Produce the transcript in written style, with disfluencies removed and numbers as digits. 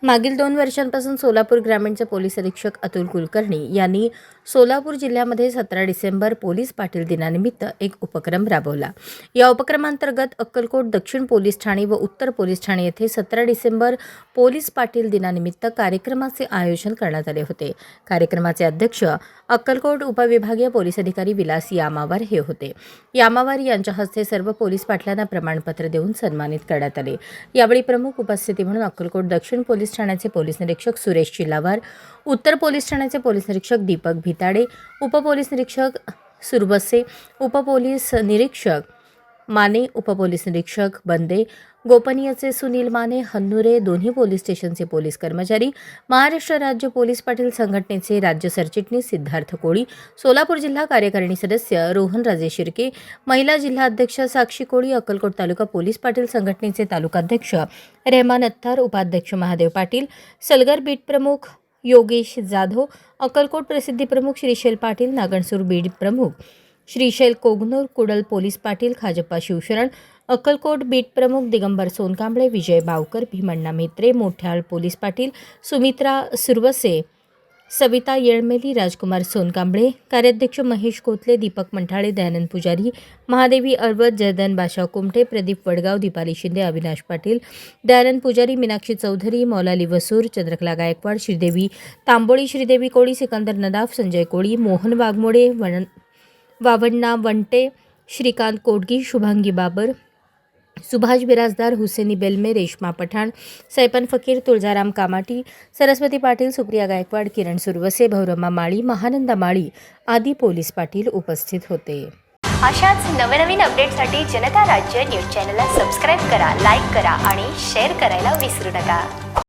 मागील 2 वर्षांपासून सोलापूर ग्रामीणचे पोलीस अधीक्षक अतुल कुलकर्णी यांनी सोलापूर जिल्ह्यामध्ये 17 डिसेंबर पोलीस पाटील दिनानिमित्त एक उपक्रम राबवला। या उपक्रमांतर्गत अक्कलकोट दक्षिण पोलीस ठाणे व उत्तर पोलीस ठाणे येथे 17 डिसेंबर पोलीस पाटील दिनानिमित्त कार्यक्रमाचे आयोजन करण्यात आले होते। कार्यक्रमाचे अध्यक्ष अक्कलकोट उपविभागीय पोलीस अधिकारी विलास यामावार हे होते। यामावार यांच्या हस्ते सर्व पोलीस पाटलांना प्रमाणपत्र देऊन सन्मानित करण्यात आले। यावेळी प्रमुख उपस्थिती म्हणून अक्कलकोट दक्षिण पोलीस ठाण्याचे पोलीस निरीक्षक सुरेश चिलावार, उत्तर पोलीस ठाण्याचे पोलीस निरीक्षक दीपक भिताडे, उपपोलीस निरीक्षक सुरबसे, उपपोलीस निरीक्षक माने, उपपोलीस निरीक्षक बंदे, गोपनीयचे सुनील माने, हन्नुरे, दोन्ही पोलीस स्टेशनचे पोलीस कर्मचारी, महाराष्ट्र राज्य पोलीस पाटील संघटनेचे राज्य सरचिटणीस सिद्धार्थ कोळी, सोलापूर जिल्हा कार्यकारिणी सदस्य रोहनराजे शिर्के, महिला जिल्हा अध्यक्ष साक्षी कोळी, अक्कलकोट तालुका पोलीस पाटील संघटनेचे तालुकाध्यक्ष रहमान अत्तार, उपाध्यक्ष महादेव पाटील, सलगर बीट प्रमुख योगेश जाधव, अक्कलकोट प्रसिद्धी प्रमुख श्रीशैल पाटील, नागणसूर बीट प्रमुख श्रीशैल कोगनूर, कुडल पोलीस पाटील खाजप्पा शिवशरण, अक्कलकोट बीट प्रमुख दिगंबर सोनकांबळे, विजय बावकर, भीमण्णा मेत्रे, मोठ्याळ पोलीस पाटील सुमित्रा सुरवसे, सविता येळमेली, राजकुमार सोनकांबळे, कार्याध्यक्ष महेश कोतले, दीपक मंठाळे, दयानंद पुजारी, महादेवी अरवत, जयदन बादशाह कुमटे, प्रदीप वडगाव, दीपाली शिंदे, अविनाश पाटील, दयानंद पुजारी, मीनाक्षी चौधरी, मौलाली वसूर, चंद्रकला गायकवाड, श्रीदेवी तांबोळी, श्रीदेवी कोळी, सिकंदर नदाफ, संजय कोळी, मोहन वाघमोडे, वावण्णा वंटे, श्रीकांत कोडगी, शुभांगी बाबर, सुभाष बिराजदार, हुसेनी बेलमे, रेश्मा पठाण, सैपन फकीर, तुळजाराम कामाटी, सरस्वती पाटील, सुप्रिया गायकवाड, किरण सुरवसे, भौरमा माळी, महानंदा माळी आदी पोलीस पाटील उपस्थित होते। अशाच नवनवीन अपडेटसाठी जनता राज्य न्यूज चॅनलला सबस्क्राईब करा, लाईक करा आणि शेअर करायला विसरू नका।